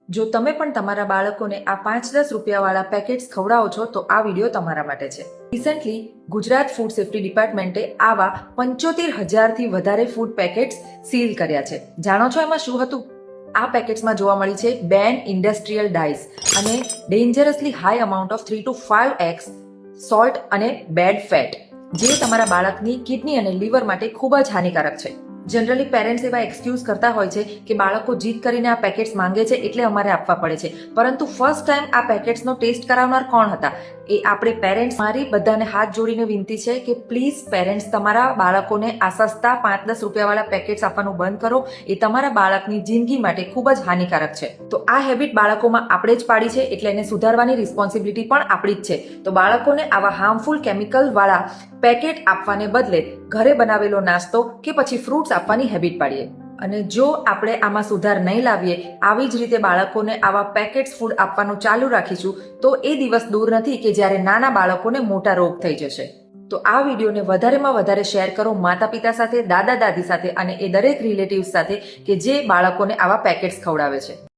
જો તમે પણ તમારા બાળકોને આ 5-10 રૂપિયાવાળા પેકેટ્સ ખવડાવો છો તો આ વિડીયો તમારા માટે છે. રિસેન્ટલી ગુજરાત ફૂડ સેફ્ટી ડિપાર્ટમેન્ટે આવા 75,000થી વધારે ફૂડ પેકેટ્સ સીલ કર્યા છે. જાણો છો એમાં શું હતું? આ પેકેટ્સમાં જોવા મળી છે બેન ઇન્ડસ્ટ્રીયલ ડાઈઝ અને dangerously high amount of 3 to 5x salt અને બેડ ફેટ, જે તમારા બાળકની કિડની અને લીવર માટે ખૂબ જ હાનિકારક છે. જનરલી પેરેન્ટ્સ એવા એક્સક્યુઝ કરતા હોય છે કે બાળકો જીદ કરીને આ પેકેટ્સ માંગે છે એટલે અમારે આપવા પડે છે, પરંતુ ફર્સ્ટ ટાઈમ આ પેકેટ્સનો ટેસ્ટ કરાવનાર કોણ હતા? એ આપણે પેરેન્ટ્સ. મારી બધાને હાથ જોડીને વિનંતી છે કે પ્લીઝ પેરેન્ટ્સ તમારા બાળકોને આ સસ્તા 5-10 રૂપિયાવાળા પેકેટ્સ આપવાનું બંધ કરો. એ તમારા બાળકની જિંદગી માટે ખૂબ જ હાનિકારક છે. તો આ હેબિટ બાળકોમાં આપણે જ પાડી છે એટલે એને સુધારવાની રિસ્પોન્સિબિલિટી પણ આપણી જ છે. તો બાળકોને આવા હાર્મફુલ કેમિકલ વાળા પેકેટ આપવાને બદલે ઘરે બનાવેલો નાસ્તો કે પછી ફ્રૂટ્સ આપવાની હેબિટ પાડીએ. અને જો આપણે આમાં સુધાર નહીં લાવીએ, આવી જ રીતે બાળકોને આવા પેકેટ્સ ફૂડ આપવાનું ચાલુ રાખીશું તો એ દિવસ દૂર નથી કે જ્યારે નાના બાળકોને મોટા રોગ થઈ જશે. તો આ વિડીયોને વધારેમાં વધારે શેર કરો માતા પિતા સાથે, દાદા દાદી સાથે અને એ દરેક રિલેટિવ્સ સાથે કે જે બાળકોને આવા પેકેટ્સ ખવડાવે છે.